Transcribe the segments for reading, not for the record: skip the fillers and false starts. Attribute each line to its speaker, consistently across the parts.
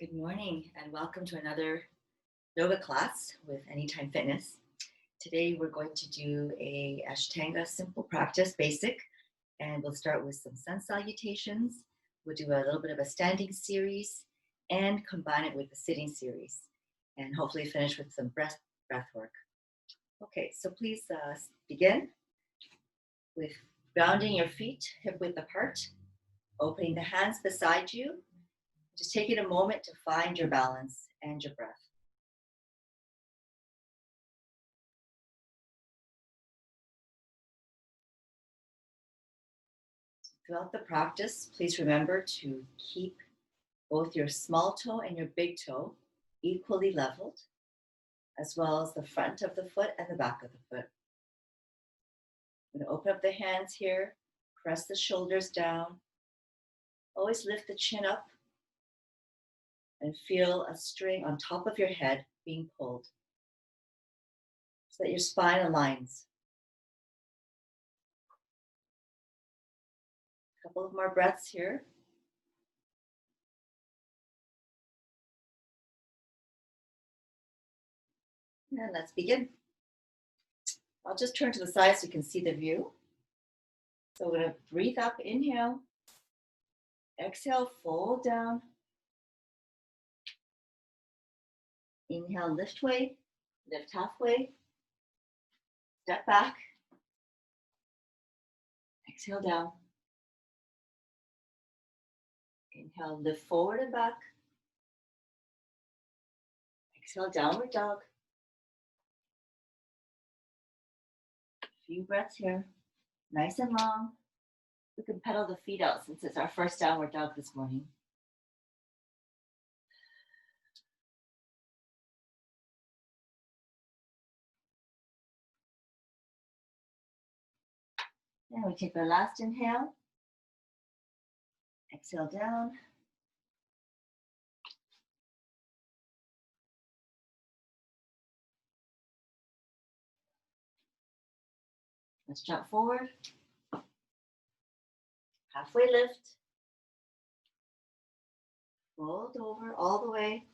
Speaker 1: Good morning and welcome to another yoga class with Anytime Fitness. Today we're going to do a Ashtanga simple practice, basic, and we'll start with some sun salutations. We'll do a little bit of a standing series and combine it with the sitting series, and hopefully finish with some breath work. Okay, so please begin with grounding your feet hip width apart, opening the hands beside you. Just taking a moment to find your balance and your breath. Throughout the practice, please remember to keep both your small toe and your big toe equally leveled, as well as the front of the foot and the back of the foot. I'm going to open up the hands here, press the shoulders down, always lift the chin up, and feel a string on top of your head being pulled so that your spine aligns. A couple of more breaths here. And let's begin. I'll just turn to the side so you can see the view. So we're going to breathe up, inhale, exhale, fold down. Inhale, lift weight, lift halfway, step back, exhale down. Inhale, lift forward and back. Exhale, downward dog. A few breaths here, nice and long. We can pedal the feet out since it's our first downward dog this morning. And we take our last inhale. Exhale down. Let's jump forward. Halfway lift. Fold over all the way.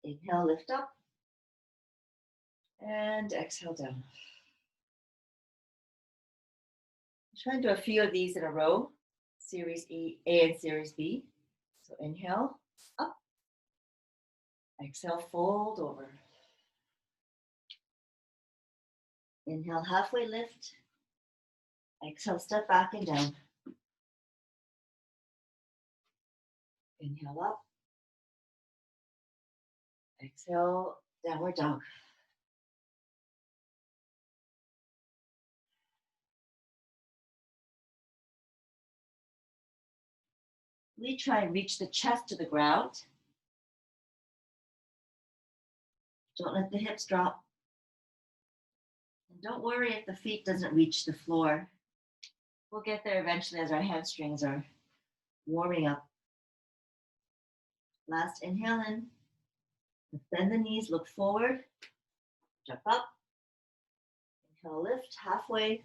Speaker 1: Inhale, lift up. And exhale down. Try and do a few of these in a row. Series A and Series B. So inhale, up. Exhale, fold over. Inhale, halfway lift. Exhale, step back and down. Inhale up. Exhale, downward dog. We try and reach the chest to the ground. Don't let the hips drop. And don't worry if the feet doesn't reach the floor. We'll get there eventually as our hamstrings are warming up. Last inhale in. Bend the knees, look forward. Jump up. Inhale, lift halfway.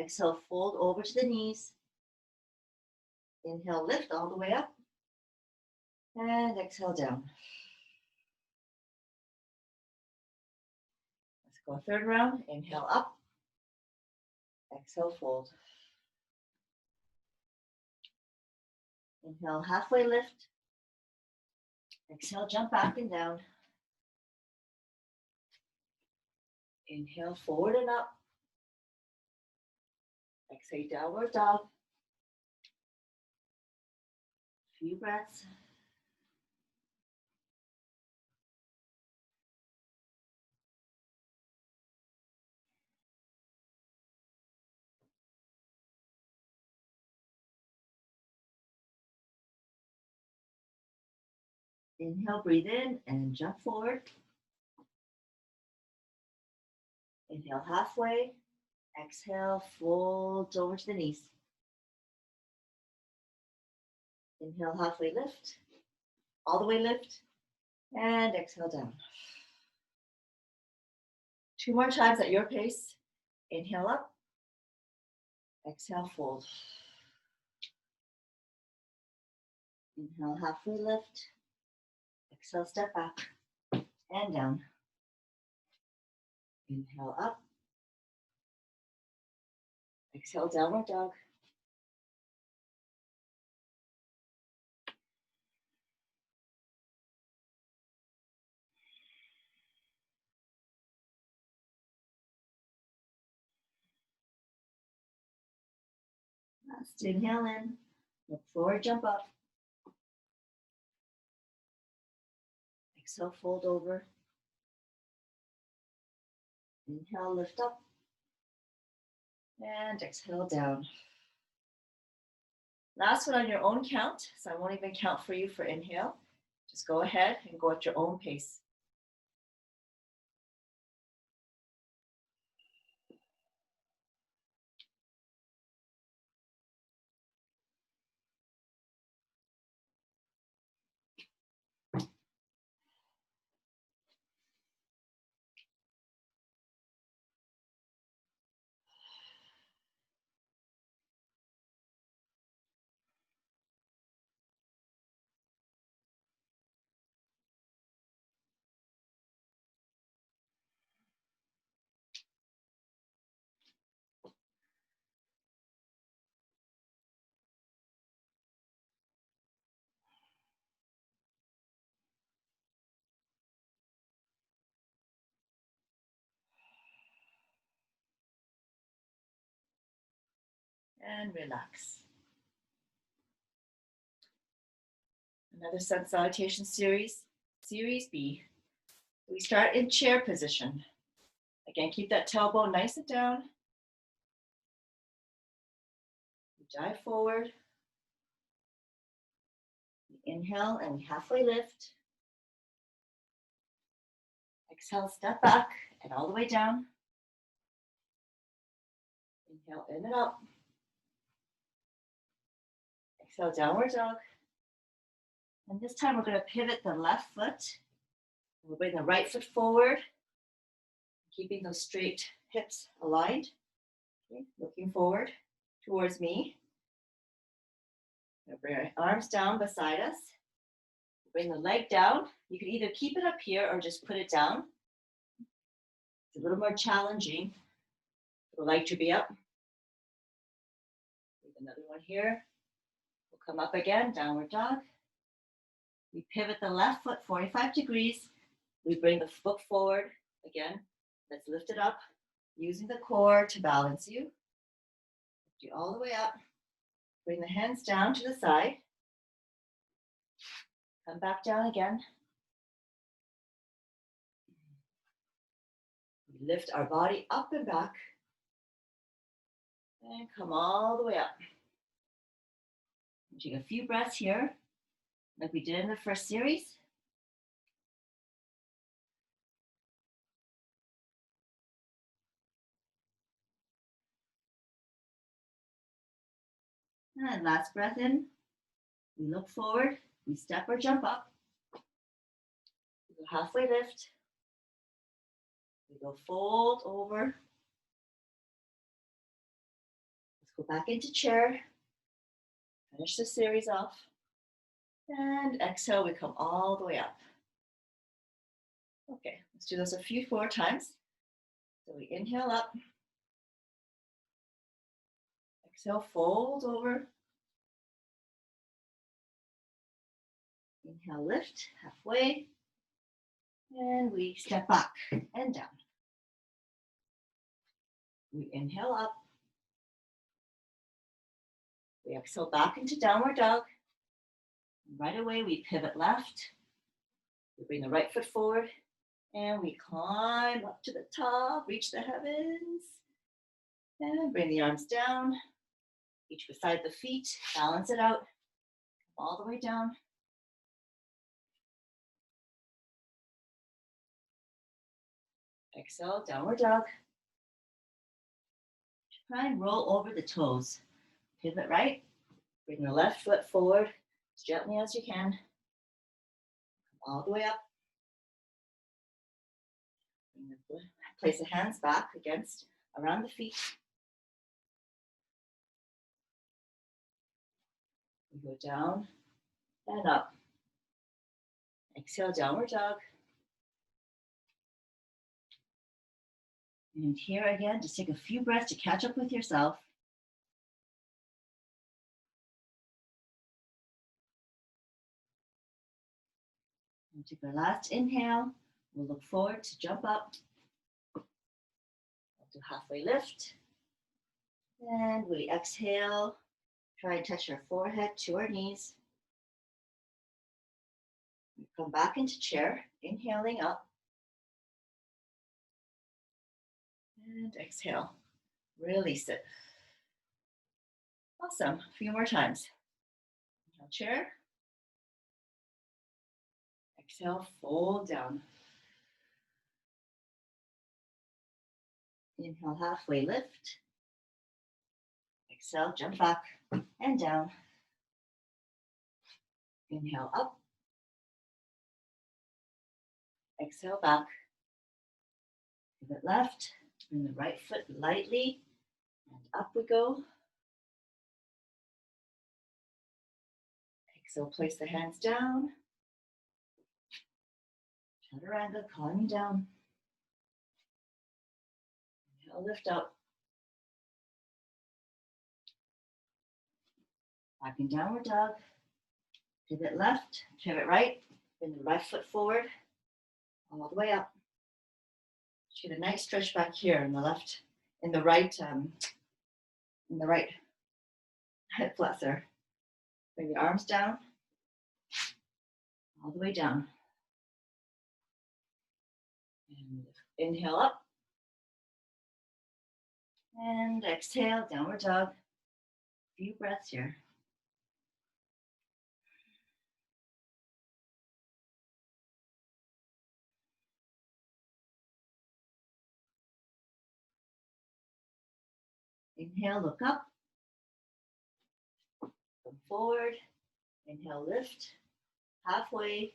Speaker 1: Exhale, fold over to the knees. Inhale, lift all the way up. And exhale down. Let's go third round. Inhale up. Exhale, fold. Inhale, halfway lift. Exhale, jump back and down. Inhale, forward and up. Exhale, downward dog. Few breaths. Inhale, breathe in and jump forward. Inhale, halfway. Exhale, fold over to the knees. Inhale, halfway lift. All the way lift. And exhale down. 2 more times at your pace. Inhale up. Exhale, fold. Inhale, halfway lift. Exhale, step back and down. Inhale, up. Exhale, downward dog. Last inhale in. Look forward, jump up. Exhale, fold over. Inhale, lift up. And exhale, down. Last one on your own count, so I won't even count for you for inhale. Just go ahead and go at your own pace. And relax. Another sun salutation series, series B. We start in chair position. Again, keep that tailbone nice and down. We dive forward. We inhale and we halfway lift. Exhale, step back and all the way down. Inhale, in and up. Exhale, downward dog. And this time we're going to pivot the left foot. We'll bring the right foot forward, keeping those straight hips aligned. Okay, looking forward towards me. We'll bring our arms down beside us. Bring the leg down. You can either keep it up here or just put it down. It's a little more challenging for the leg to be up. Another one here. We'll come up again, downward dog. We pivot the left foot 45 degrees. We bring the foot forward again. Let's lift it up, using the core to balance you. Lift you all the way up. Bring the hands down to the side. Come back down again. We lift our body up and back. And come all the way up. Take a few breaths here, like we did in the first series. And last breath in. We look forward. We step or jump up. We go halfway lift. We go fold over. Let's go back into chair. Finish the series off. And exhale, we come all the way up. Okay, let's do this a few more times. So we inhale up. Exhale, fold over. Inhale, lift halfway. And we step back and down. We inhale up. We exhale back into downward dog. Right away, we pivot left. We bring the right foot forward. And we climb up to the top, reach the heavens. And bring the arms down. Each beside the feet, balance it out. All the way down. Exhale, downward dog. Try and roll over the toes. Pivot right. Bring your left foot forward as gently as you can. All the way up. Place the hands back against, around the feet. We go down and up. Exhale, downward dog. And here again, just take a few breaths to catch up with yourself. And take our last inhale. We'll look forward to jump up. We'll do halfway lift. And we exhale. Try and touch our forehead to our knees. We come back into chair, inhaling up. And exhale. Release it. Awesome. A few more times. Inhale, chair. Exhale, fold down. Inhale, halfway lift. Exhale, jump back and down. Inhale, up. Exhale, back. Pivot left. Bring the right foot lightly. And up we go. Exhale, place the hands down. Chaturanga, calming down. Inhale, lift up. Back in downward dog. Pivot left, pivot right. Bring the right foot forward, all the way up. Get a nice stretch back here in the left, in the right hip flexor. Bring the arms down, all the way down. And inhale up. And exhale, downward dog. A few breaths here. Inhale, look up. Come forward. Inhale, lift. Halfway.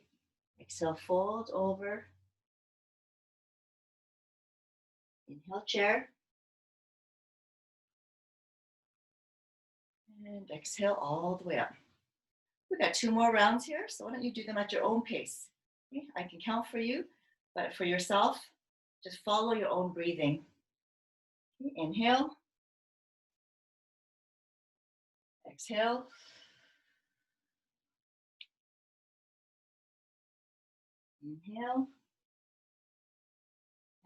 Speaker 1: Exhale, fold over. Inhale, chair. And exhale all the way up. We've got 2 more rounds here, so why don't you do them at your own pace? Okay? I can count for you, but for yourself, just follow your own breathing. Okay? Inhale. Exhale. Inhale.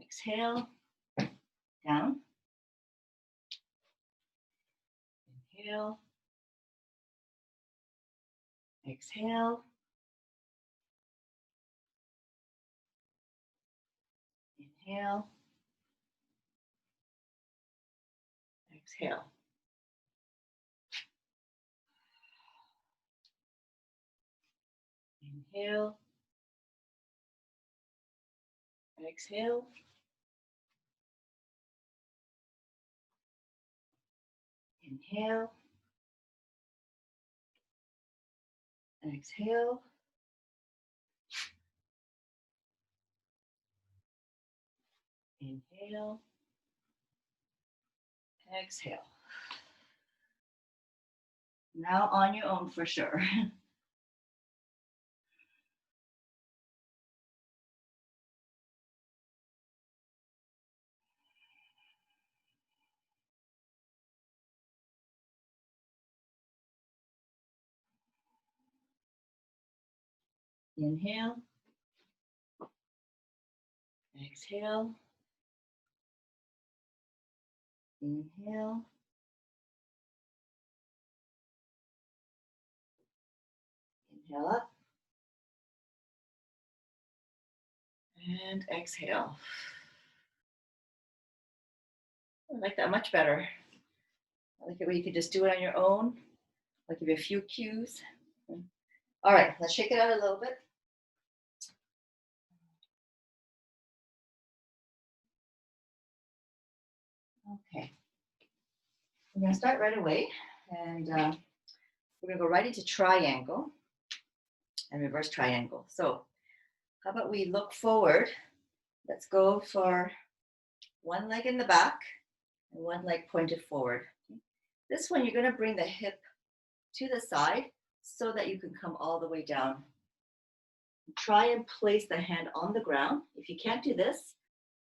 Speaker 1: Exhale. Down. Inhale. Exhale. Inhale. Exhale. Inhale. Exhale. Inhale. Exhale. Inhale. Exhale. Now on your own for sure. Inhale. Exhale. Inhale. Inhale up. And exhale. I like that much better. I like it where you can just do it on your own. I'll give you a few cues. All right, let's shake it out a little bit. Okay. We're going to start right away, and we're going to go right into triangle and reverse triangle. So how about we look forward? Let's go for one leg in the back and one leg pointed forward. This one, you're going to bring the hip to the side so that you can come all the way down. Try and place the hand on the ground. If you can't do this,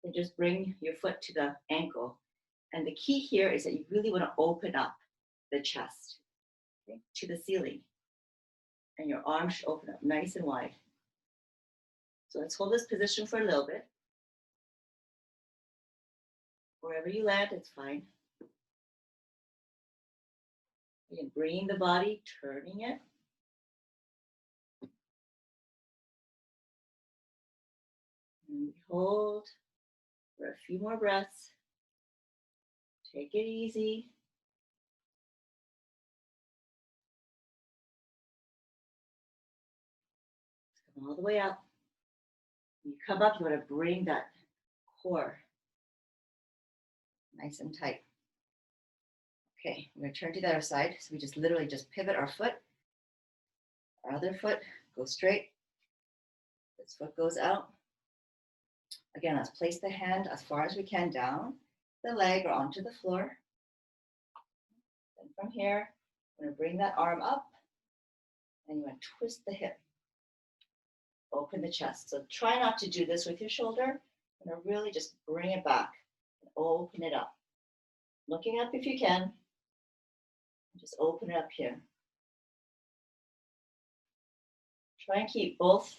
Speaker 1: then just bring your foot to the ankle. And the key here is that you really want to open up the chest, okay, to the ceiling. And your arms should open up nice and wide. So let's hold this position for a little bit. Wherever you land, it's fine. You can bring the body, turning it. And we hold for a few more breaths. Take it easy. Come all the way up. When you come up, you want to bring that core nice and tight. Okay, we're going to turn to the other side. So we just literally just pivot our foot. Our other foot goes straight. This foot goes out. Again, let's place the hand as far as we can down the leg or onto the floor. And from here, I'm going to bring that arm up and you want to twist the hip. Open the chest. So try not to do this with your shoulder. I'm going to really just bring it back and open it up. Looking up if you can. Just open it up here. Try and keep both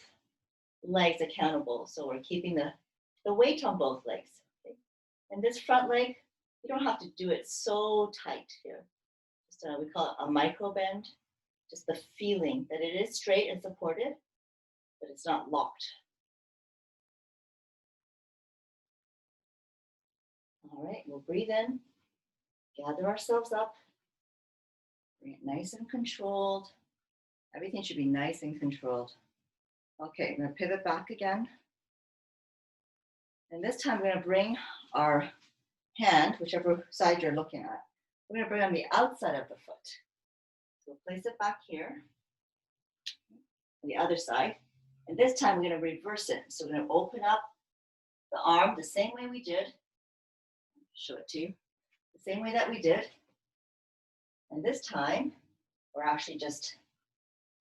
Speaker 1: legs accountable. So we're keeping the weight on both legs. Okay? And this front leg, you don't have to do it so tight here. Just we call it a micro bend. Just the feeling that it is straight and supported, but it's not locked. All right, we'll breathe in, gather ourselves up, bring it nice and controlled. Everything should be nice and controlled. Okay, we're gonna pivot back again. And this time we're gonna bring our hand, whichever side you're looking at, we're gonna bring on the outside of the foot. So we'll place it back here, on the other side. And this time we're gonna reverse it. So we're gonna open up the arm the same way we did. Show it to you. The same way that we did. And this time, we're actually just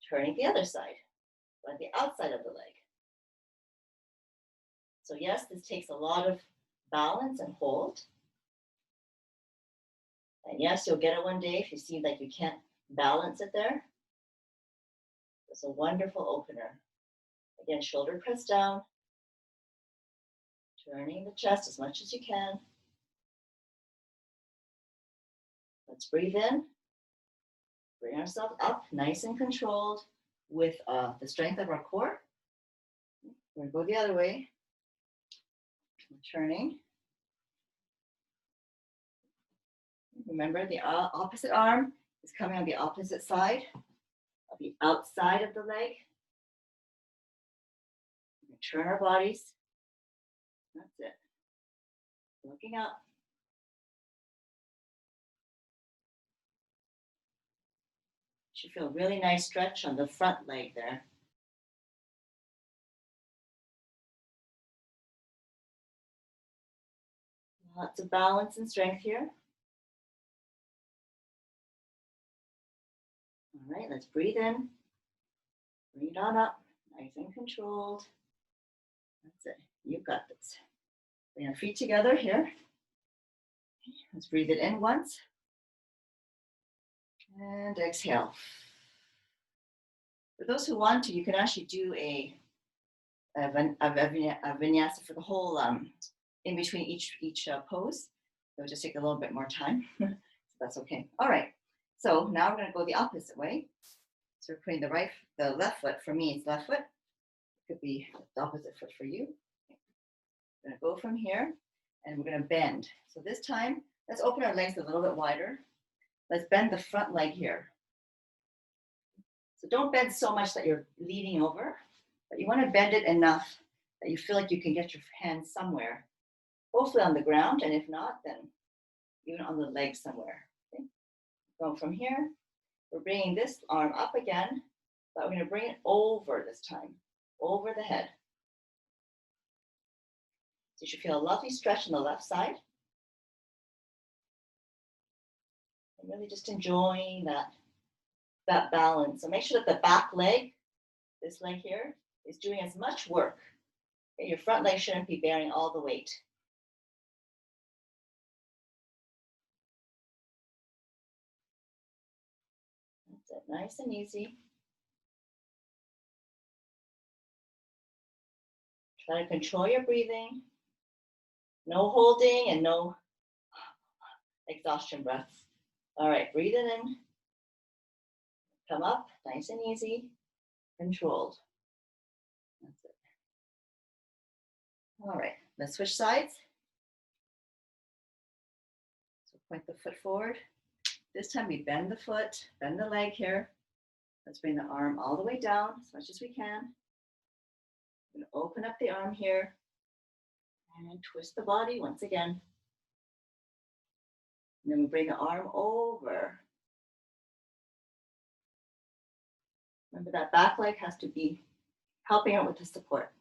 Speaker 1: turning the other side, on the outside of the leg. So yes, this takes a lot of balance and hold. And yes, you'll get it one day if you see like you can't balance it there. It's a wonderful opener. Again, shoulder pressed down, turning the chest as much as you can. Let's breathe in, bring ourselves up nice and controlled with the strength of our core. We're gonna go the other way. Turning. Remember, the opposite arm is coming on the opposite side of the outside of the leg. Turn our bodies. That's it. Looking up. You should feel a really nice stretch on the front leg there. Lots of balance and strength here. All right, let's breathe in. Bring it on up, nice and controlled. That's it, you've got this. Bring our feet together here. Let's breathe it in once. And exhale. For those who want to, you can actually do a vinyasa for the whole, in between each pose. It'll just take a little bit more time. So that's okay. All right. So now we're going to go the opposite way. So we're putting the left foot. For me, it's left foot. It could be the opposite foot for you. We're going to go from here, and we're going to bend. So this time, let's open our legs a little bit wider. Let's bend the front leg here. So don't bend so much that you're leaning over, but you want to bend it enough that you feel like you can get your hand somewhere, hopefully on the ground, and if not, then even on the leg somewhere. Okay? Going from here, we're bringing this arm up again, but we're going to bring it over this time, over the head. So you should feel a lovely stretch on the left side. And really just enjoying that that balance. So make sure that the back leg, this leg here, is doing as much work. Okay, your front leg shouldn't be bearing all the weight. That's it, nice and easy. Try to control your breathing. No holding and no exhaustion breaths. All right, breathe it in. Come up, nice and easy, controlled. That's it. All right, let's switch sides. So point the foot forward. This time we bend the foot, bend the leg here. Let's bring the arm all the way down as much as we can. I'm going to open up the arm here and twist the body once again. And then we bring the arm over. Remember that back leg has to be helping out with the support.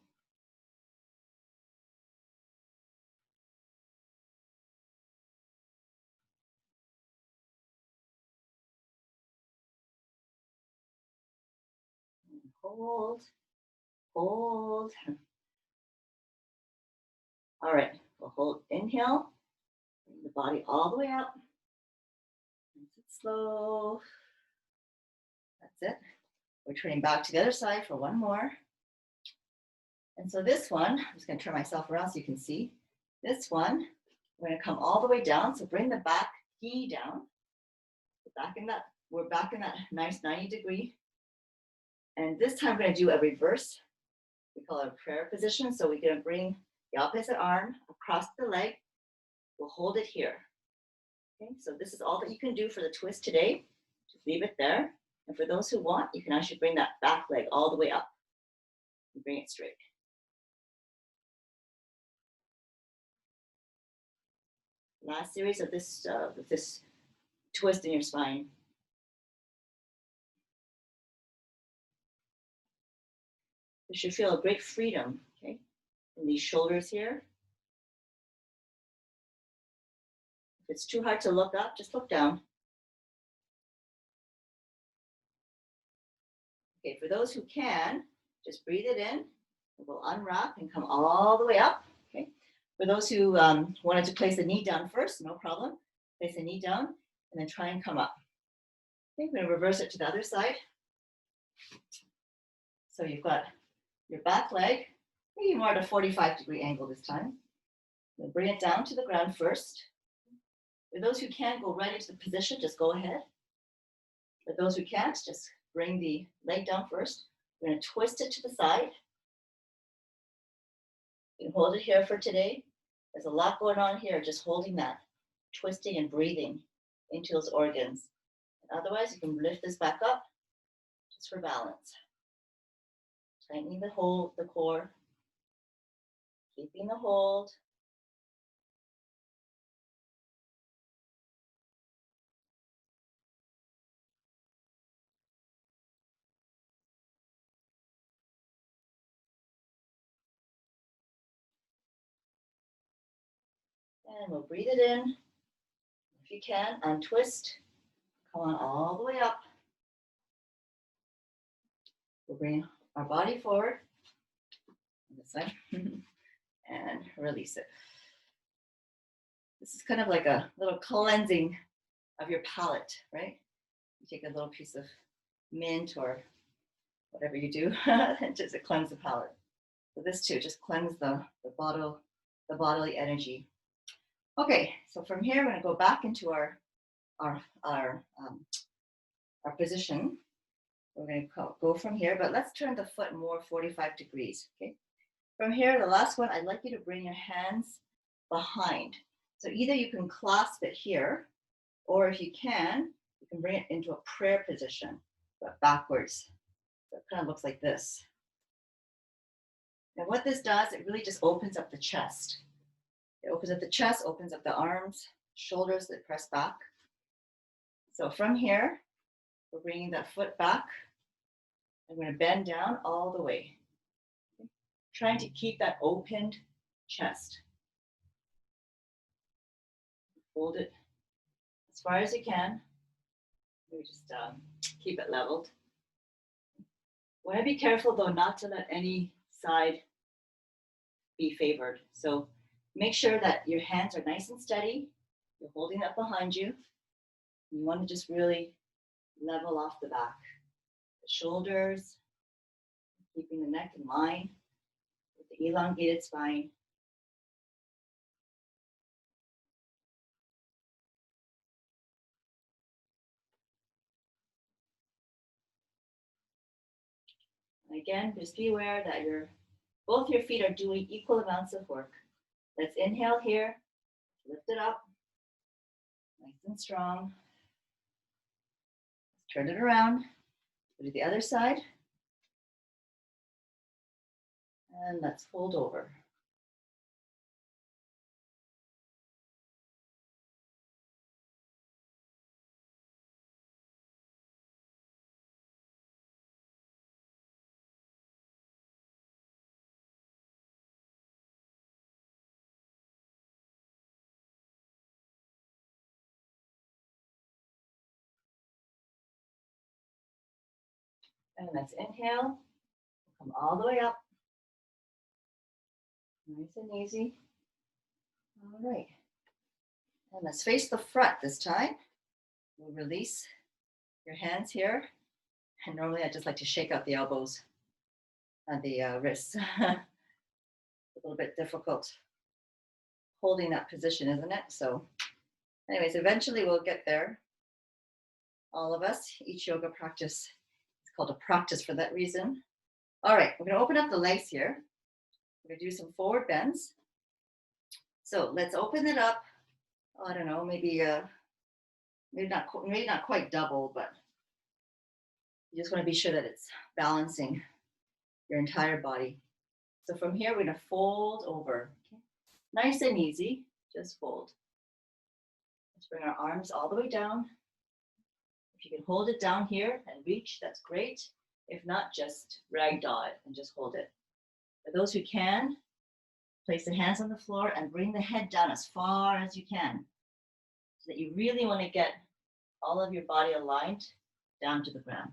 Speaker 1: Hold, hold. All right, we'll hold, inhale, bring the body all the way up. Nice and slow. That's it. We're turning back to the other side for one more. And so this one, I'm just going to turn myself around so you can see. This one, we're going to come all the way down. So bring the back knee down. We're back in that nice 90-degree. And this time we're going to do a reverse. We call it a prayer position. So we're going to bring the opposite arm across the leg. We'll hold it here. Okay, so this is all that you can do for the twist today. Just leave it there. And for those who want, you can actually bring that back leg all the way up and bring it straight. Last series of this twist in your spine. You should feel a great freedom, okay, in these shoulders here. If it's too hard to look up, just look down. Okay, for those who can, just breathe it in. We'll unwrap and come all the way up. Okay. For those who wanted to place the knee down first, no problem. Place the knee down and then try and come up. Okay, we're going to reverse it to the other side. So you've got your back leg, maybe more at a 45-degree angle this time. We'll bring it down to the ground first. For those who can't go right into the position, just go ahead. For those who can't, just bring the leg down first. We're going to twist it to the side. You can hold it here for today. There's a lot going on here, just holding that, twisting and breathing into those organs. And otherwise, you can lift this back up just for balance. Tightening the core, keeping the hold. And we'll breathe it in. If you can, untwist. Come on all the way up. We'll bring our body forward. This side. And release it. This is kind of like a little cleansing of your palate, right? You take a little piece of mint or whatever you do, and just to cleanse the palate. So this too, just cleanse the bodily energy. Okay, so from here, we're going to go back into our position. We're going to go from here, but let's turn the foot more 45 degrees, okay? From here, the last one, I'd like you to bring your hands behind. So either you can clasp it here, or if you can bring it into a prayer position, but backwards. So it kind of looks like this. And what this does, it really just opens up the chest. It opens up the chest, opens up the arms, shoulders that press back. So from here, we're bringing that foot back. I'm going to bend down all the way. Okay. Trying to keep that opened chest. Hold it as far as you can. We just keep it leveled. Want to be careful though not to let any side be favored. So make sure that your hands are nice and steady. You're holding that behind you. You want to just really level off the back. The shoulders, keeping the neck in line with the elongated spine. And again, just be aware that both your feet are doing equal amounts of work. Let's inhale here, lift it up, nice and strong. Let's turn it around, go to the other side, and let's fold over. And let's inhale, come all the way up. Nice and easy. All right. And let's face the front this time. We'll release your hands here. And normally I just like to shake out the elbows and the wrists. A little bit difficult holding that position, isn't it? So anyways, eventually we'll get there. All of us, each yoga practice is called a practice for that reason. All right, we're going to open up the legs here. We're going to do some forward bends. So let's open it up. Oh, I don't know, maybe not quite double, but you just want to be sure that it's balancing your entire body. So from here, we're going to fold over. Okay. Nice and easy, just fold. Let's bring our arms all the way down. If you can hold it down here and reach, that's great. If not, just ragdoll it and just hold it. For those who can, place the hands on the floor and bring the head down as far as you can, so that you really want to get all of your body aligned down to the ground.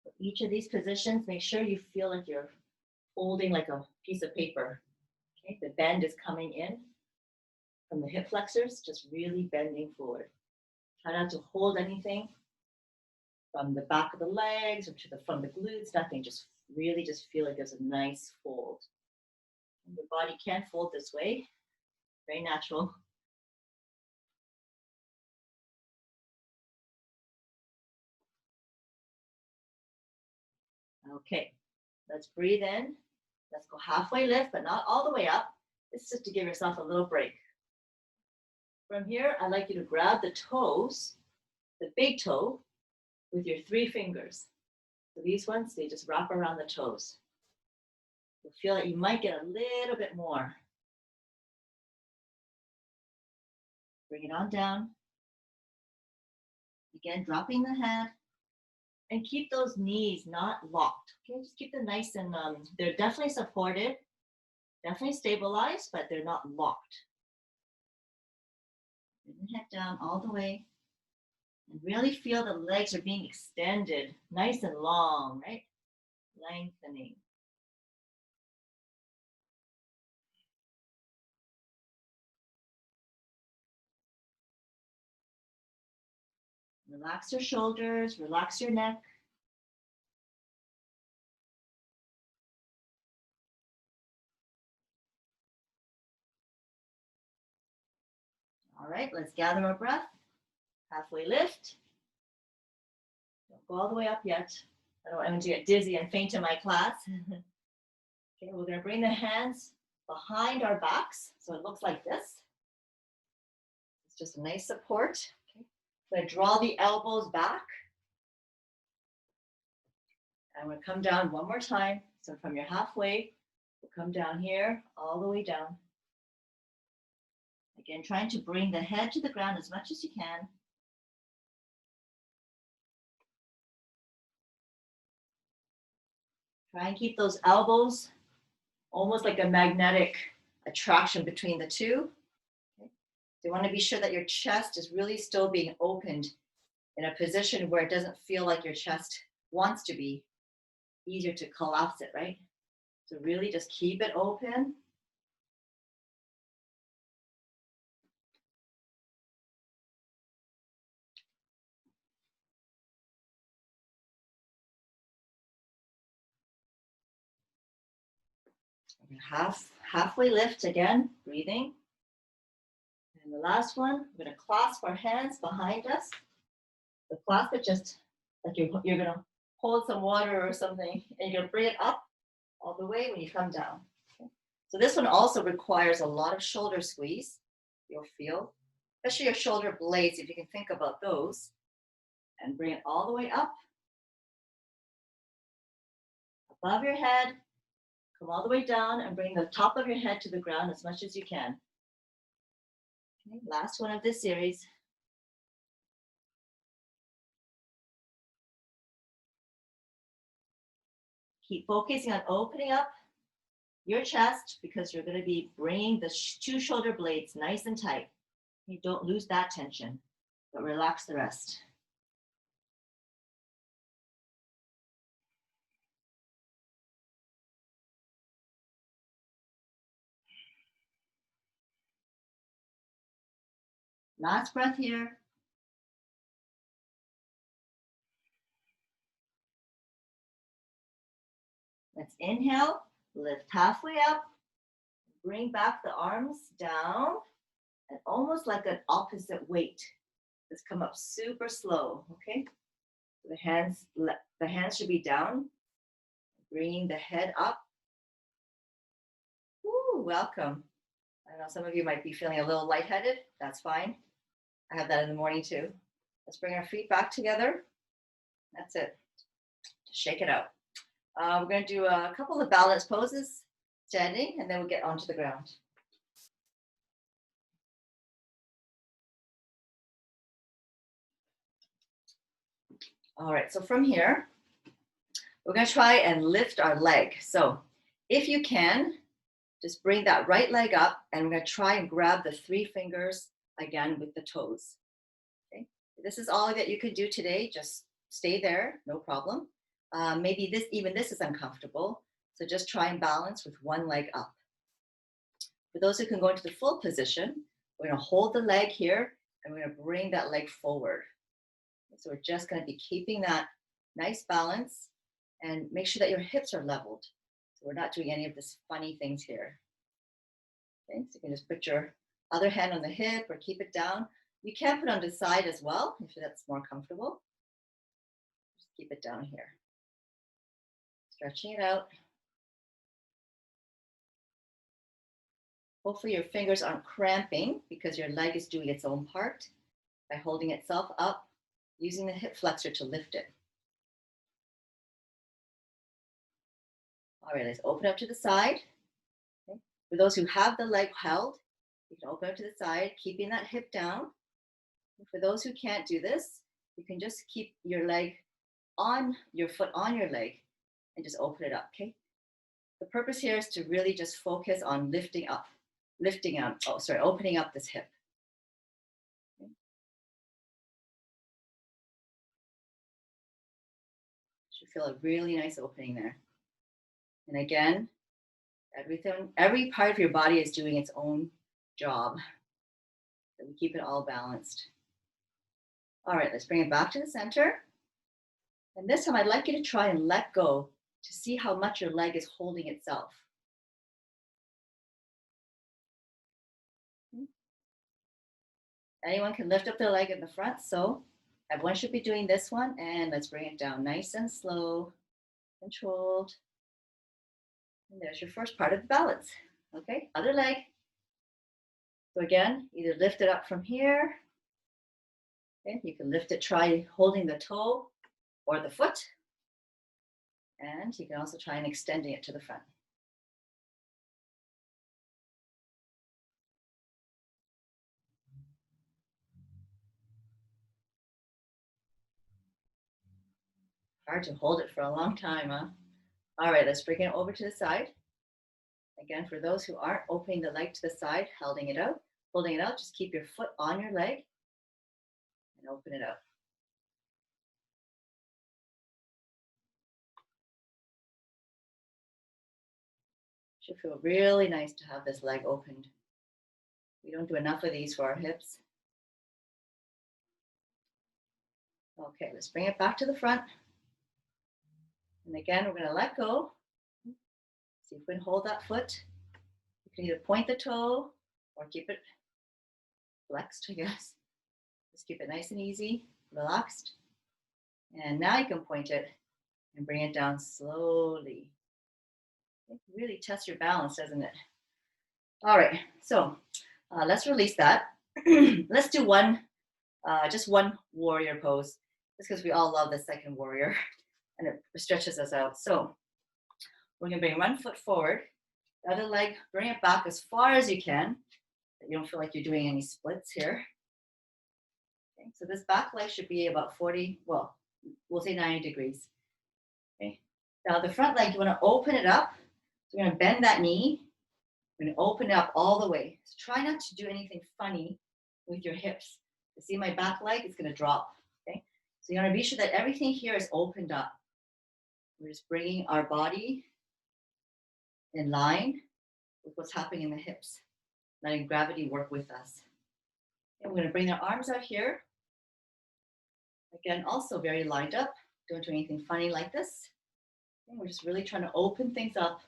Speaker 1: For each of these positions, make sure you feel like you're holding like a piece of paper. Okay, the bend is coming in from the hip flexors, just really bending forward. Try not to hold anything from the back of the legs or from the glutes, nothing. Just really just feel like there's a nice fold. And your body can fold this way, very natural. Okay, let's breathe in. Let's go halfway lift, but not all the way up. This is just to give yourself a little break. From here, I'd like you to grab the toes, the big toe, with your 3 fingers. So these ones, they just wrap around the toes. You'll feel that you might get a little bit more. Bring it on down. Again, dropping the head. And keep those knees not locked. Okay, just keep them nice and they're definitely supported, definitely stabilized, but they're not locked. Bring the head down all the way. And really feel the legs are being extended, nice and long, right? Lengthening. Relax your shoulders, relax your neck. All right, let's gather our breath. Halfway lift. Don't go all the way up yet. I don't want anyone to get dizzy and faint in my class. Okay, we're going to bring the hands behind our backs, so it looks like this. It's just a nice support. Okay. I'm going to draw the elbows back. And we're going to come down one more time. So from your halfway, we'll come down here, all the way down. Again, trying to bring the head to the ground as much as you can. Try and keep those elbows almost like a magnetic attraction between the two. Okay. You want to be sure that your chest is really still being opened in a position where it doesn't feel like your chest wants to be. Easier to collapse it, right? So really just keep it open. Halfway lift again, breathing. And the last one, we're going to clasp our hands behind us. The clasp it just like you're going to hold some water or something, and you're going to bring it up all the way when you come down. Okay. So this one also requires a lot of shoulder squeeze. You'll feel, especially your shoulder blades, if you can think about those, and bring it all the way up, above your head. Come all the way down and bring the top of your head to the ground as much as you can. Okay, last one of this series. Keep focusing on opening up your chest because you're going to be bringing the two shoulder blades nice and tight. You don't lose that tension, but relax the rest. Last breath here. Let's inhale, lift halfway up, bring back the arms down, and almost like an opposite weight. Let's come up super slow, okay? The hands should be down, bringing the head up. Woo, welcome. I know some of you might be feeling a little lightheaded. That's fine. I have that in the morning too. Let's bring our feet back together. That's it. Just shake it out. We're going to do a couple of balance poses, standing, and then we'll get onto the ground. All right, so from here, we're going to try and lift our leg. So if you can, just bring that right leg up, and we're going to try and grab the 3 fingers again with the toes. Okay, this is all that you could do today. Just stay there, no problem. Maybe this is uncomfortable, so just try and balance with one leg up. For those who can go into the full position, we're going to hold the leg here, and we're going to bring that leg forward. So we're just going to be keeping that nice balance, and make sure that your hips are leveled. So we're not doing any of this funny things here. Okay, so you can just put your other hand on the hip or keep it down. You can put it on the side as well if that's more comfortable. Just keep it down here. Stretching it out. Hopefully your fingers aren't cramping because your leg is doing its own part by holding itself up, using the hip flexor to lift it. All right, let's open up to the side. Okay. For those who have the leg held, you can open up to the side, keeping that hip down. And for those who can't do this, you can just keep your leg on your foot on your leg and just open it up, okay? The purpose here is to really just focus on opening up this hip. Okay. Should feel a really nice opening there. And again, every part of your body is doing its own job. So we keep it all balanced. All right, let's bring it back to the center. And this time I'd like you to try and let go to see how much your leg is holding itself. Anyone can lift up their leg in the front, so everyone should be doing this one, and let's bring it down nice and slow, controlled. And there's your first part of the balance. Okay, other leg. So again, either lift it up from here. Okay, you can lift it, try holding the toe or the foot. And you can also try and extending it to the front. Hard to hold it for a long time, huh? All right, let's bring it over to the side. Again, for those who aren't opening the leg to the side, holding it out, just keep your foot on your leg and open it out. Should feel really nice to have this leg opened. We don't do enough of these for our hips. Okay, let's bring it back to the front. And again, we're going to let go. See if we can hold that foot. You can either point the toe or keep it flexed, I guess. Just keep it nice and easy, relaxed. And now you can point it and bring it down slowly. It really tests your balance, doesn't it? All right, so let's release that. Let's do just one warrior pose, just because we all love the second warrior and it stretches us out. So we're gonna bring one foot forward, the other leg, bring it back as far as you can, that you don't feel like you're doing any splits here. Okay, so this back leg should be about 40, well, we'll say 90 degrees. Okay, now the front leg, you wanna open it up. So we're gonna bend that knee. We're gonna open it up all the way. So try not to do anything funny with your hips. You see my back leg, it's gonna drop, okay? So you wanna be sure that everything here is opened up. We're just bringing our body in line with what's happening in the hips, letting gravity work with us. And we're gonna bring our arms out here. Again, also very lined up. Don't do anything funny like this. And we're just really trying to open things up,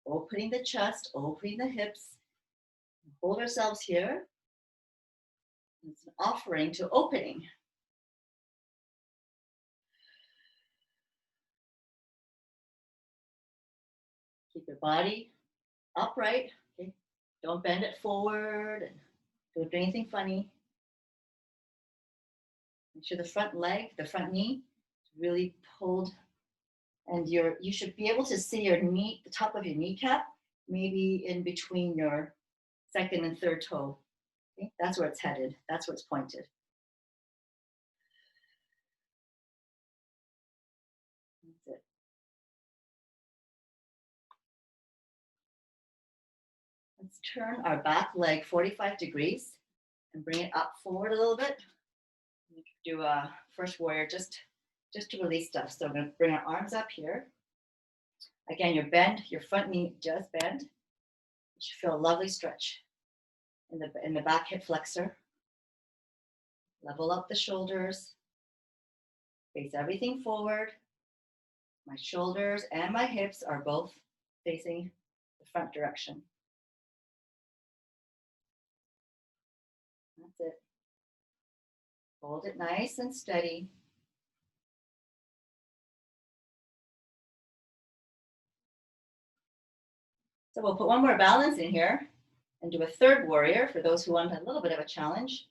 Speaker 1: opening the chest, opening the hips. Hold ourselves here. It's an offering to opening. Keep your body upright. Okay? Don't bend it forward. And don't do anything funny. Make sure the front leg, the front knee is really pulled. And you should be able to see your knee, the top of your kneecap, maybe in between your second and third toe. Okay? That's where it's headed. That's where it's pointed. That's it. Let's turn our back leg 45 degrees and bring it up forward a little bit. Do a first warrior just to release stuff. So I'm going to bring our arms up here. Again, your front knee just bend. You should feel a lovely stretch in the back hip flexor. Level up the shoulders. Face everything forward. My shoulders and my hips are both facing the front direction. That's it. Hold it nice and steady. So we'll put one more balance in here and do a third warrior for those who want a little bit of a challenge.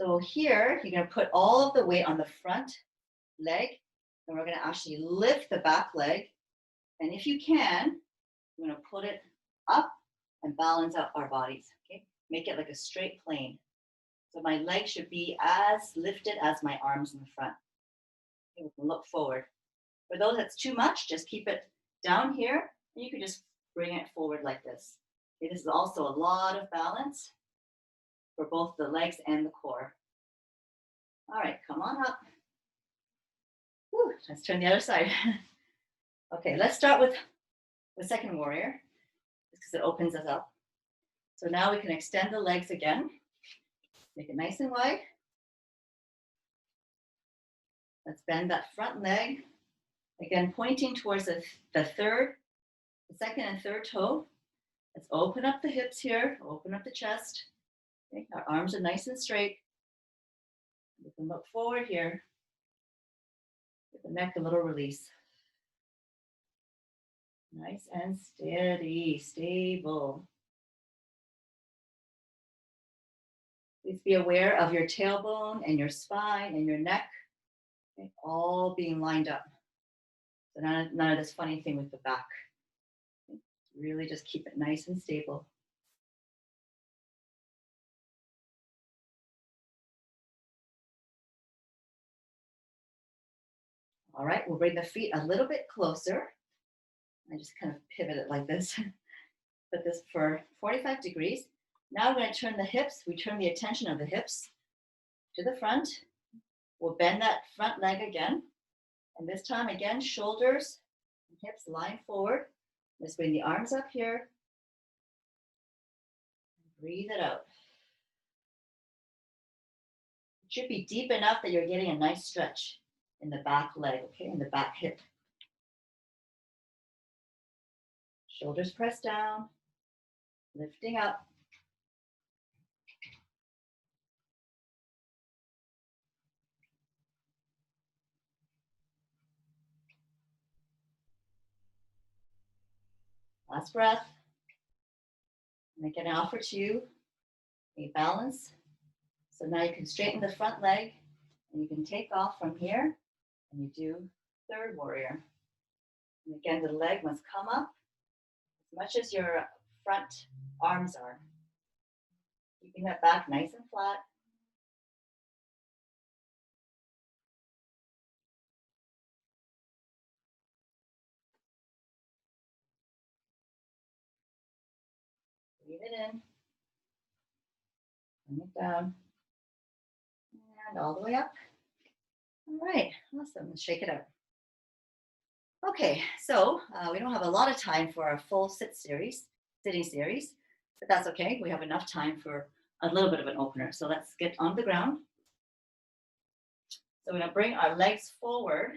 Speaker 1: So here, you're going to put all of the weight on the front leg, and we're going to actually lift the back leg. And if you can, we're going to put it up and balance out our bodies. Okay, make it like a straight plane. So my leg should be as lifted as my arms in the front. Okay, we can look forward. For those that's too much, just keep it down here, and you can just bring it forward like this. Okay, this is also a lot of balance for both the legs and the core. All right, come on up. Whew, let's turn the other side. Okay, let's start with the second warrior, because it opens us up. So now we can extend the legs again. Make it nice and wide. Let's bend that front leg. Again, pointing towards the second and third toe. Let's open up the hips here, open up the chest. Okay, our arms are nice and straight. We can look forward here. Give the neck a little release. Nice and steady, stable. Please be aware of your tailbone and your spine and your neck, okay, all being lined up. So none of this funny thing with the back. Okay, really just keep it nice and stable. All right, we'll bring the feet a little bit closer. I just kind of pivot it like this. Put this for 45 degrees. Now we're going to turn the hips. We turn the attention of the hips to the front. We'll bend that front leg again. And this time again, shoulders and hips line forward. Let's bring the arms up here. Breathe it out. It should be deep enough that you're getting a nice stretch in the back leg, okay, in the back hip. Shoulders pressed down, lifting up. Last breath. And again, I offer to you a balance. So now you can straighten the front leg and you can take off from here and you do third warrior. And again, the leg must come up as much as your front arms are. Keeping that back nice and flat. Breathe it in. Bring it down. And all the way up. All right, awesome. Let's shake it out. Okay, so we don't have a lot of time for our full sitting series, but that's okay. We have enough time for a little bit of an opener. So let's get on the ground. So we're gonna bring our legs forward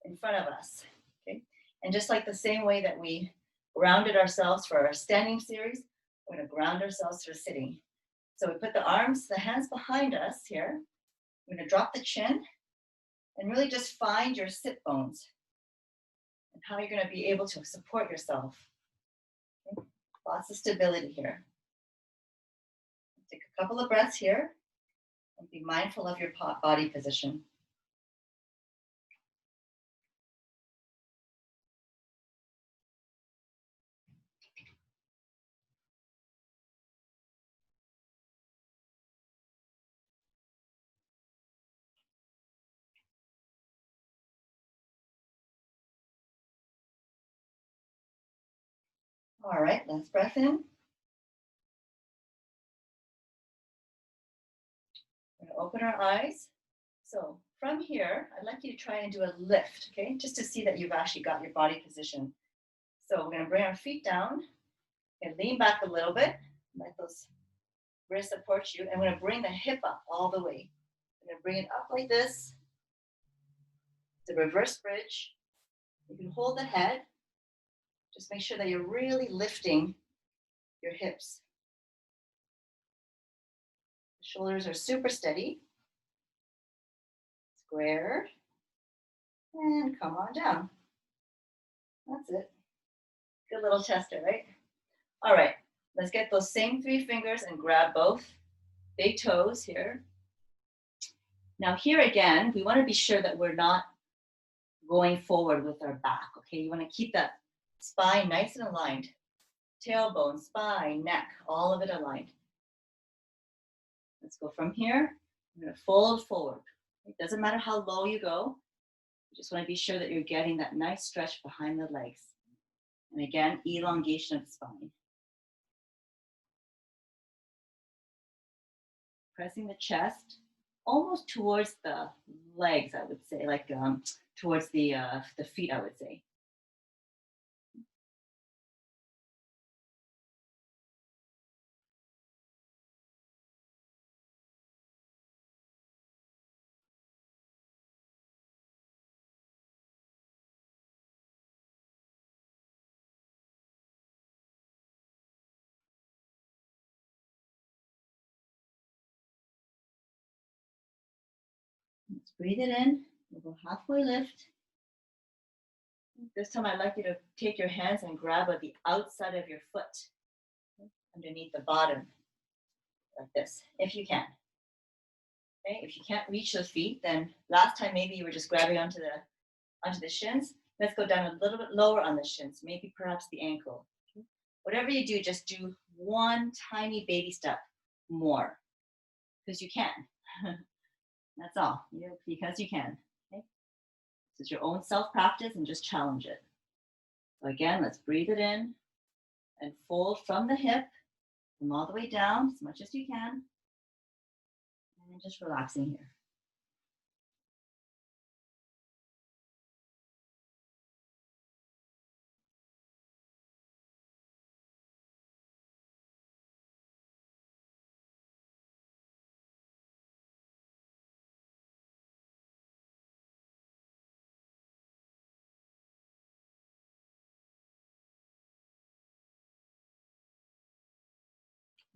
Speaker 1: in front of us, okay? And just like the same way that we grounded ourselves for our standing series, we're gonna ground ourselves for sitting. So we put the arms, the hands behind us here. We're gonna drop the chin and really just find your sit bones and how you're gonna be able to support yourself. Okay? Lots of stability here. Take a couple of breaths here and be mindful of your body position. All right, last breath in. We're gonna open our eyes. So from here, I'd like you to try and do a lift, okay? Just to see that you've actually got your body position. So we're gonna bring our feet down and lean back a little bit. Let those wrists support you. And we're gonna bring the hip up all the way. We're gonna bring it up like this. It's a reverse bridge. You can hold the head. Just make sure that you're really lifting your hips. The shoulders are super steady. Square. And come on down. That's it. Good little tester, right? All right, let's get those same 3 fingers and grab both big toes here. Now here again, we want to be sure that we're not going forward with our back, okay? You want to keep that spine nice and aligned. Tailbone, spine, neck, all of it aligned. Let's go from here. I'm going to fold forward. It doesn't matter how low you go. You just want to be sure that you're getting that nice stretch behind the legs. And again, elongation of the spine. Pressing the chest almost towards the legs, I would say, like towards the feet, I would say. Let's breathe it in. We'll go halfway lift. This time I'd like you to take your hands and grab at the outside of your foot, underneath the bottom, like this, if you can. Okay, if you can't reach those feet, then last time maybe you were just grabbing onto the shins. Let's go down a little bit lower on the shins, maybe perhaps the ankle. Okay? Whatever you do, just do one tiny baby step more, because you can. That's all, because you can. Okay? This is your own self-practice and just challenge it. So again, let's breathe it in and fold from the hip, come all the way down as much as you can. And just relaxing here.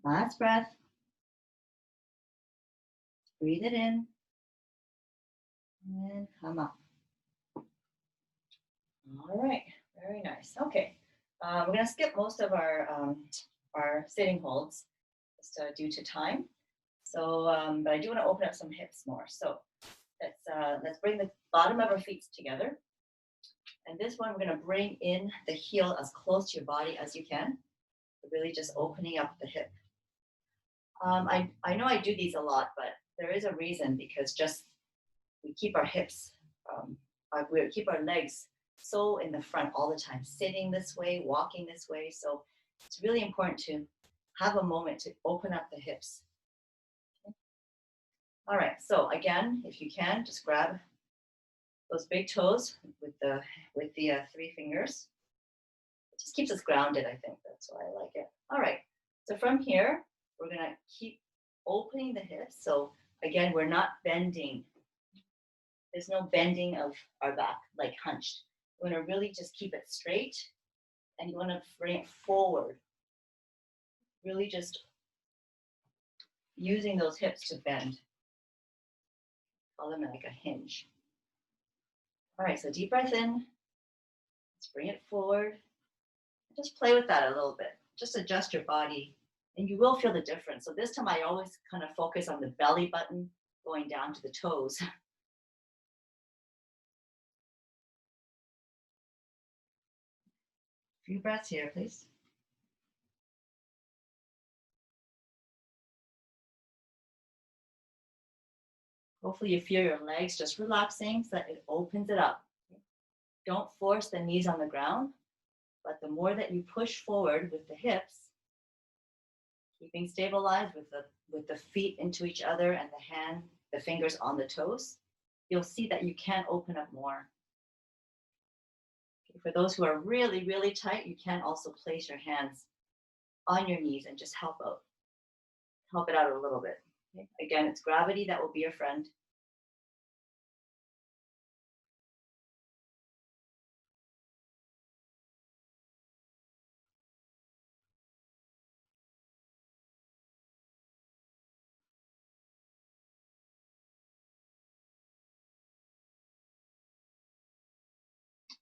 Speaker 1: Last breath. Breathe it in and come up. All right, very nice. Okay, we're gonna skip most of our sitting holds just due to time. So, but I do want to open up some hips more. So let's bring the bottom of our feet together. And this one, we're gonna bring in the heel as close to your body as you can. Really just opening up the hip. I know I do these a lot, but there is a reason because just we keep our hips, we keep our legs so in the front all the time, sitting this way, walking this way. So it's really important to have a moment to open up the hips. Okay. All right, so again, if you can, just grab those big toes with the three fingers. It just keeps us grounded, I think. That's why I like it. All right, so from here, we're gonna keep opening the hips. So again, we're not bending. There's no bending of our back, like hunched. You want to really just keep it straight and you want to bring it forward. Really just using those hips to bend. Call them like a hinge. All right, so deep breath in. Let's bring it forward. Just play with that a little bit. Just adjust your body and you will feel the difference. So this time I always kind of focus on the belly button going down to the toes. Few breaths here, please. Hopefully you feel your legs just relaxing so that it opens it up. Don't force the knees on the ground, but the more that you push forward with the hips, keeping stabilized with the feet into each other and the fingers on the toes, you'll see that you can open up more. Okay, for those who are really, really tight, you can also place your hands on your knees and just help it out a little bit. Okay? Again, it's gravity that will be your friend.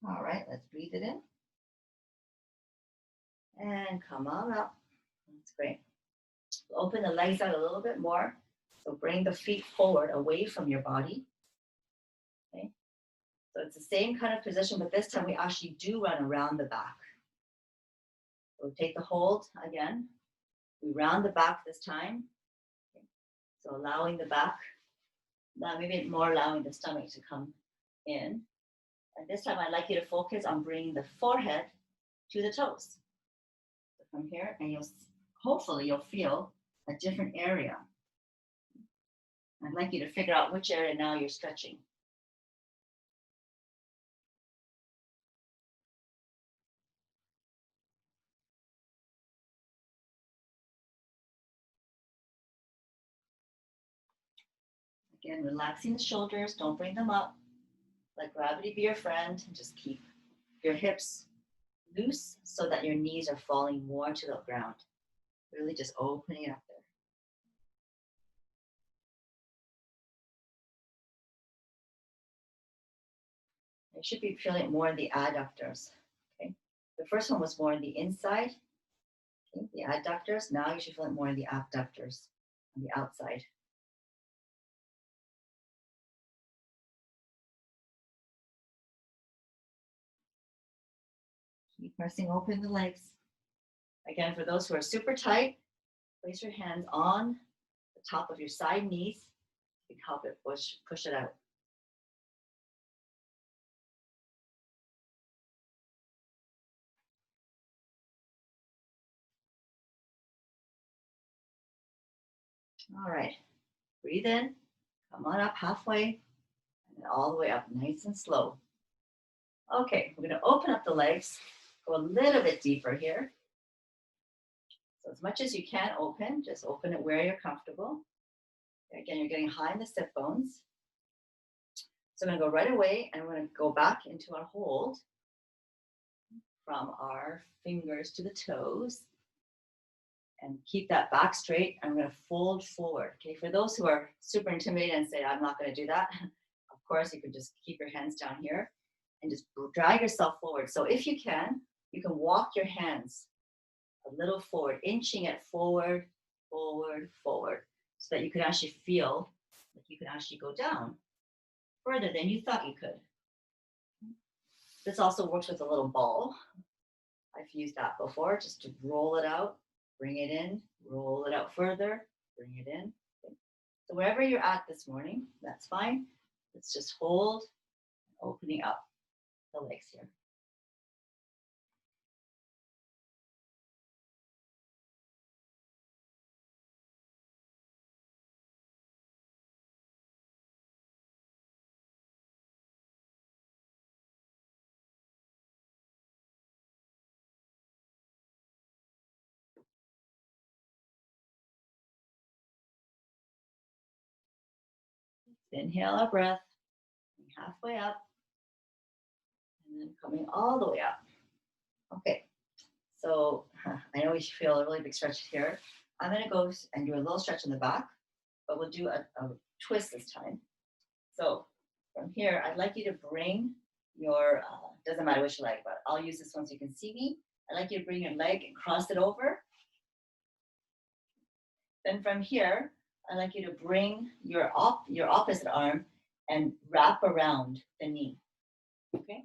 Speaker 1: All right, let's breathe it in. And come on up. That's great. Open the legs out a little bit more. So bring the feet forward away from your body. Okay. So it's the same kind of position, but this time we actually do run around the back. So take the hold again. We round the back this time. Okay. So allowing the back, now maybe more allowing the stomach to come in. And this time I'd like you to focus on bringing the forehead to the toes. So from here, and hopefully you'll feel a different area. I'd like you to figure out which area now you're stretching. Again, relaxing the shoulders, don't bring them up. Let gravity be your friend, and just keep your hips loose so that your knees are falling more to the ground. Really just opening up there. You should be feeling it more in the adductors. Okay. The first one was more in the inside, okay, the adductors. Now you should feel it more in the abductors, on the outside. Keep pressing open the legs. Again, for those who are super tight, place your hands on the top of your side knees. You can help it push it out. All right, breathe in, come on up halfway, and then all the way up, nice and slow. Okay, we're gonna open up the legs, go a little bit deeper here. So as much as you can open, just open it where you're comfortable. Again, you're getting high in the sit bones. So I'm gonna go right away and we're gonna go back into our hold from our fingers to the toes and keep that back straight. I'm gonna fold forward. Okay, for those who are super intimidated and say, I'm not gonna do that, of course, you can just keep your hands down here and just drag yourself forward. So if you can walk your hands a little forward, inching it forward, forward, forward, so that you can actually feel like you can actually go down further than you thought you could. This also works with a little ball. I've used that before, just to roll it out, bring it in, roll it out further, bring it in. Okay. So wherever you're at this morning, that's fine. Let's just hold, opening up the legs here. Inhale our breath, halfway up, and then coming all the way up. Okay, so I know you feel a really big stretch here. I'm gonna go and do a little stretch in the back, but we'll do a twist this time. So from here, I'd like you to bring your, doesn't matter which leg, but I'll use this one so you can see me. I'd like you to bring your leg and cross it over. Then from here, I'd like you to bring your opposite arm and wrap around the knee, okay?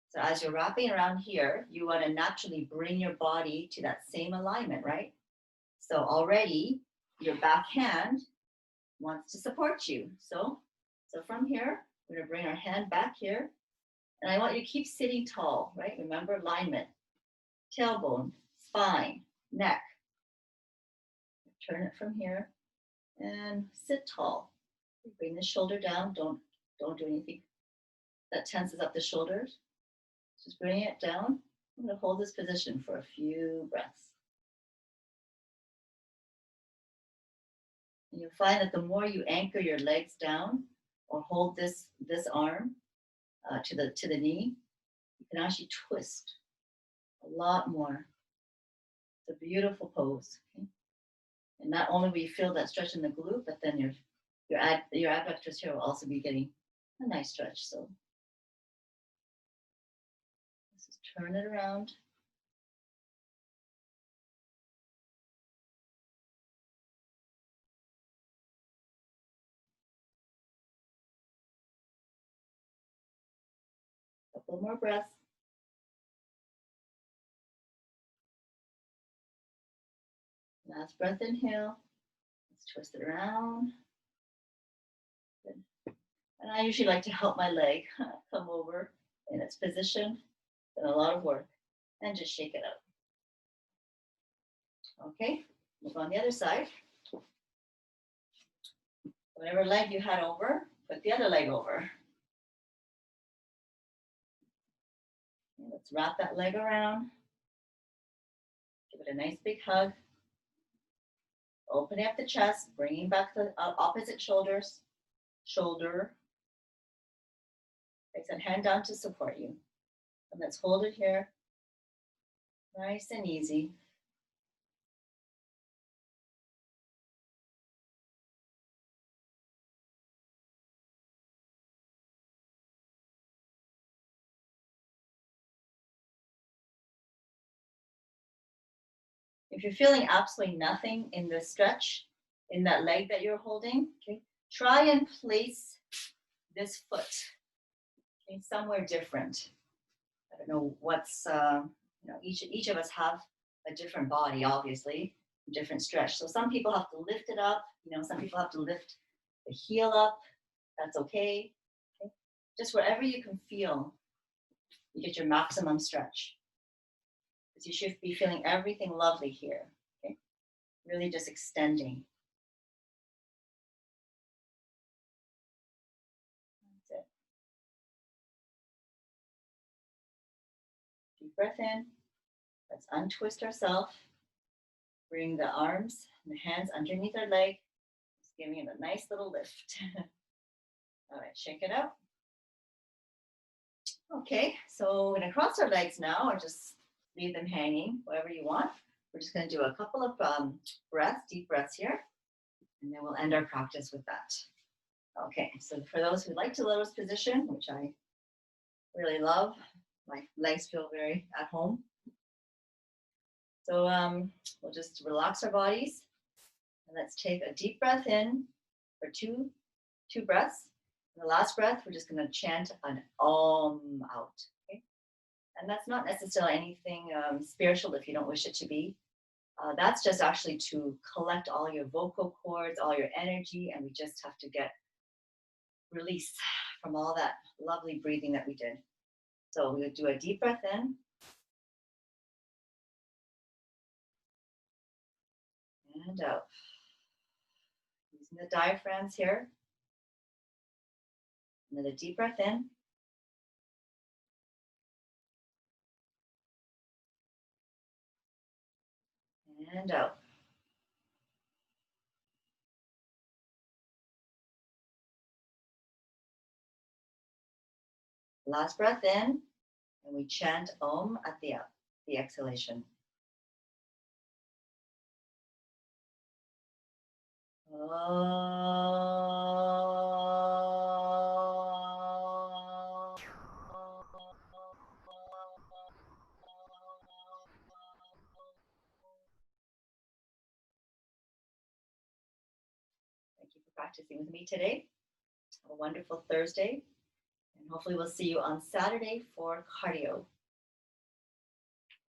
Speaker 1: So as you're wrapping around here, you want to naturally bring your body to that same alignment, right? So already your back hand wants to support you. So from here, we're going to bring our hand back here. And I want you to keep sitting tall, right? Remember alignment, tailbone, spine, neck. Turn it from here and sit tall. Bring the shoulder down. Don't do anything that tenses up the shoulders. Just bring it down. I'm going to hold this position for a few breaths. And you'll find that the more you anchor your legs down or hold this arm to the knee, you can actually twist a lot more. It's a beautiful pose. Okay? And not only will you feel that stretch in the glute, but then your abductors here will also be getting a nice stretch. So let's just turn it around. Couple more breaths. Last breath, inhale. Let's twist it around. Good. And I usually like to help my leg come over in its position. Been a lot of work. And just shake it out. Okay, move on the other side. Whatever leg you had over, put the other leg over. Okay, let's wrap that leg around. Give it a nice big hug. Opening up the chest, bringing back the opposite shoulder. Take that hand down to support you. And let's hold it here. Nice and easy. If you're feeling absolutely nothing in the stretch, in that leg that you're holding, okay, try and place this foot, okay, somewhere different. I don't know what's, each of us have a different body, obviously, different stretch. So some people have to lift it up, some people have to lift the heel up. That's okay. Okay. Just wherever you can feel, you get your maximum stretch. You should be feeling everything lovely here. Okay? Really just extending. That's it. Deep breath in. Let's untwist ourselves. Bring the arms and the hands underneath our leg. Just giving it a nice little lift. All right, shake it out. Okay, so we're gonna cross our legs now or just leave them hanging, whatever you want. We're just gonna do a couple of breaths, deep breaths here, and then we'll end our practice with that. Okay, so for those who like to lotus position, which I really love, my legs feel very at home. So we'll just relax our bodies and let's take a deep breath in for two breaths. And the last breath, we're just going to chant an Om out. Okay? And that's not necessarily anything spiritual if you don't wish it to be. That's just actually to collect all your vocal cords, all your energy, and we just have to get release from all that lovely breathing that we did. So we'll do a deep breath in. And out. Using the diaphragms here. Another deep breath in. And out. Last breath in, and we chant Om at the exhalation. Thank you for practicing with me today. Have a wonderful Thursday, and hopefully we'll see you on Saturday for cardio.